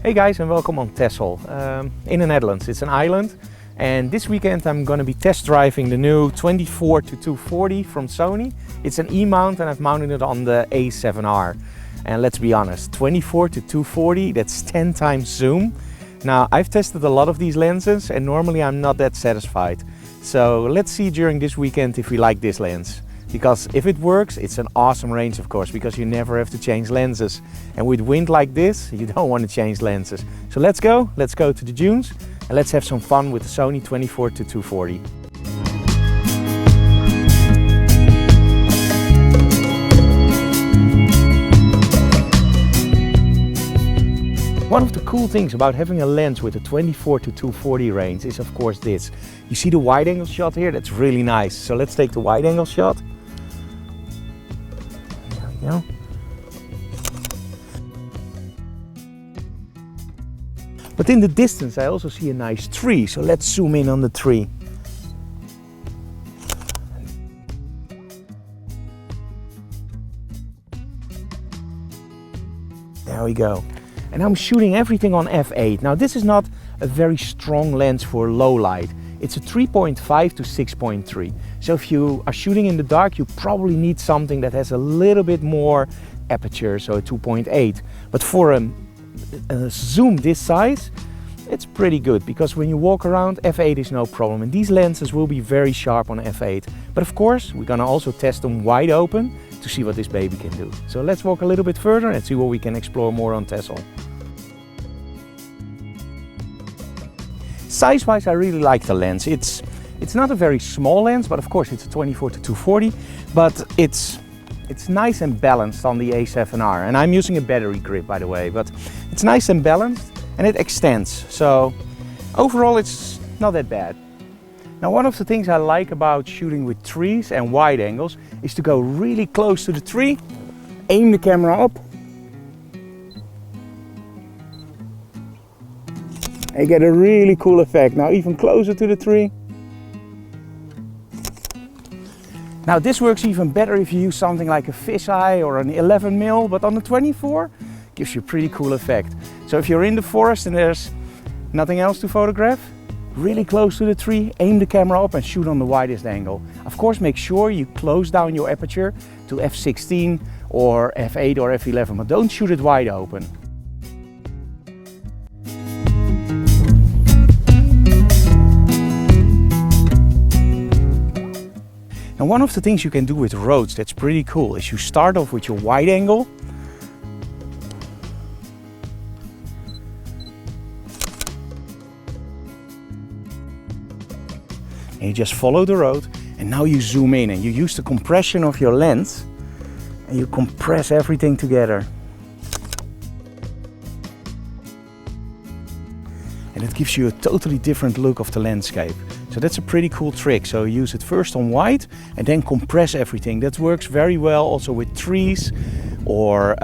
Hey guys, and welcome on Texel in the Netherlands. It's an island, and this weekend I'm going to be test driving the new 24-240 from Sony. It's an E-mount and I've mounted it on the A7R. And let's be honest, 24-240, that's 10 times zoom. Now I've tested a lot of these lenses and normally I'm not that satisfied. So let's see during this weekend if we like this lens. Because if it works, it's an awesome range, of course, because you never have to change lenses. And with wind like this, you don't want to change lenses. So let's go to the dunes and let's have some fun with the Sony 24-240. One of the cool things about having a lens with a 24-240 range is of course this. You see the wide angle shot here? That's really nice. So let's take the wide angle shot. There we go. But in the distance I also see a nice tree, so let's zoom in on the tree. There we go. And I'm shooting everything on f8. Now this is not a very strong lens for low light. It's a 3.5 to 6.3. So if you are shooting in the dark, you probably need something that has a little bit more aperture, so a 2.8. But for a zoom this size, it's pretty good, because when you walk around, f8 is no problem. And these lenses will be very sharp on f8. But of course, we're gonna also test them wide open to see what this baby can do. So let's walk a little bit further and see what we can explore more on Texel. Size-wise, I really like the lens. It's not a very small lens, but of course it's a 24-240, but it's nice and balanced on the A7R. And I'm using a battery grip, by the way, but it's nice and balanced and it extends. So overall, it's not that bad. Now, one of the things I like about shooting with trees and wide angles is to go really close to the tree, aim the camera up, and get a really cool effect. Now even closer to the tree. Now this works even better if you use something like a fisheye or an 11mm, but on the 24 gives you a pretty cool effect. So if you're in the forest and there's nothing else to photograph, really close to the tree, aim the camera up and shoot on the widest angle. Of course, make sure you close down your aperture to f16 or f8 or f11, but don't shoot it wide open. And one of the things you can do with roads that's pretty cool is you start off with your wide angle. And you just follow the road, and now you zoom in and you use the compression of your lens and you compress everything together. And it gives you a totally different look of the landscape. So that's a pretty cool trick. So use it first on wide and then compress everything. That works very well also with trees or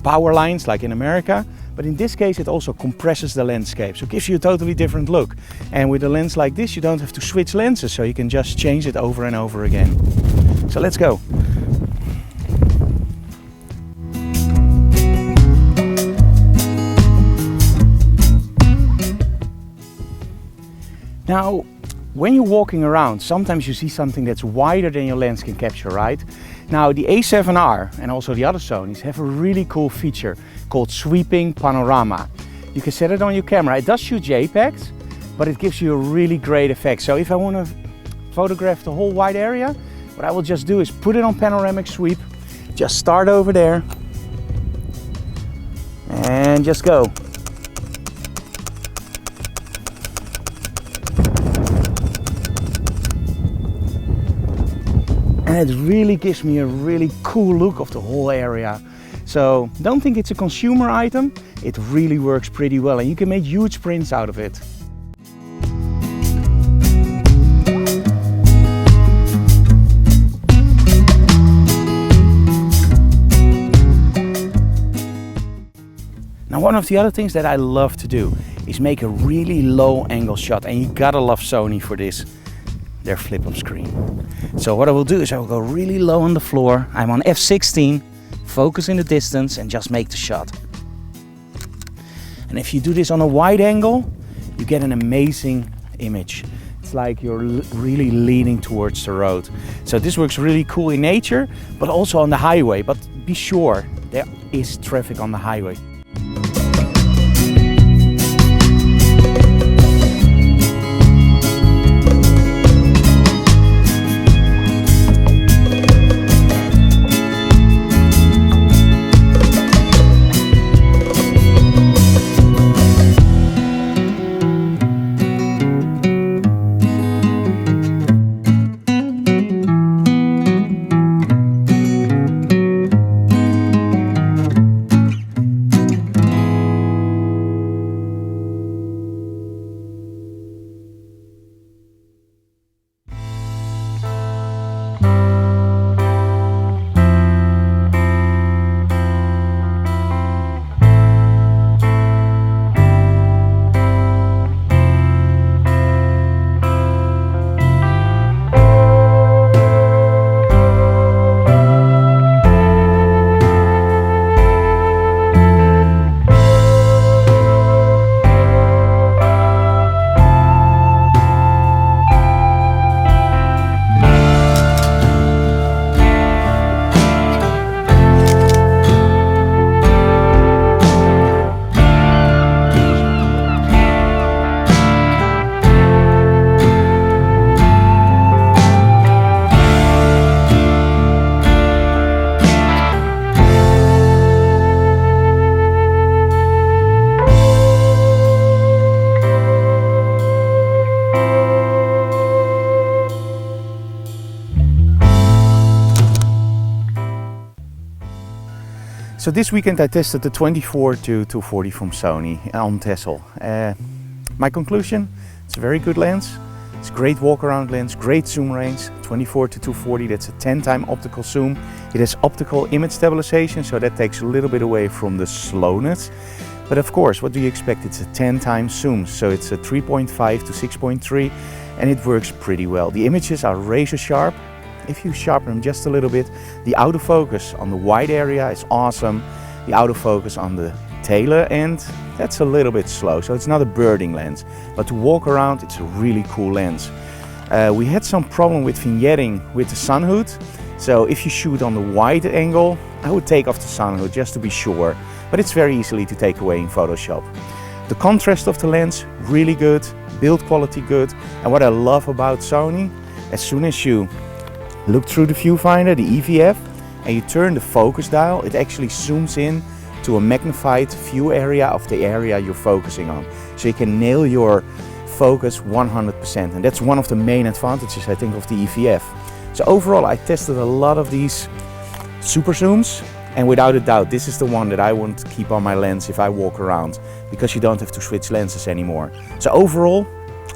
power lines like in America. But in this case it also compresses the landscape. So it gives you a totally different look. And with a lens like this you don't have to switch lenses. So you can just change it over and over again. So let's go. Now, when you're walking around, sometimes you see something that's wider than your lens can capture, right? Now, the A7R and also the other Sonys have a really cool feature called sweeping panorama. You can set it on your camera. It does shoot JPEGs, but it gives you a really great effect. So if I want to photograph the whole wide area, what I will just do is put it on panoramic sweep, just start over there and just go. And it really gives me a really cool look of the whole area. So don't think it's a consumer item, it really works pretty well and you can make huge prints out of it. Now, one of the other things that I love to do is make a really low angle shot, and you gotta love Sony for this. Their flip-up screen. So what I will do is I will go really low on the floor. I'm on f16, focus in the distance and just make the shot. And if you do this on a wide angle, you get an amazing image. It's like you're really leaning towards the road. So this works really cool in nature, but also on the highway. But be sure, there is traffic on the highway. So this weekend I tested the 24-240 from Sony on Texel. My conclusion, it's a very good lens. It's a great walk around lens, great zoom range, 24-240, that's a 10-time optical zoom. It has optical image stabilization, so that takes a little bit away from the slowness. But of course, what do you expect? It's a 10-time zoom, so it's a 3.5 to 6.3 and it works pretty well. The images are razor sharp. If you sharpen them just a little bit, the autofocus on the wide area is awesome. The autofocus on the tailor end, that's a little bit slow, so it's not a birding lens. But to walk around, it's a really cool lens. We had some problem with vignetting with the sun hood. So if you shoot on the wide angle, I would take off the sun hood just to be sure. But it's very easily to take away in Photoshop. The contrast of the lens, really good. Build quality good. And what I love about Sony, as soon as you look through the viewfinder, the EVF, and you turn the focus dial, it actually zooms in to a magnified view area of the area you're focusing on. So you can nail your focus 100%. And that's one of the main advantages, I think, of the EVF. So overall, I tested a lot of these super zooms, and without a doubt, this is the one that I want to keep on my lens if I walk around, because you don't have to switch lenses anymore. So overall,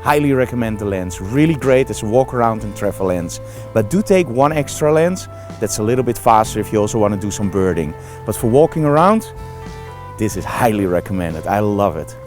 highly recommend the lens. Really great as a walk around and travel lens. But do take one extra lens that's a little bit faster if you also want to do some birding. But for walking around, this is highly recommended. I love it.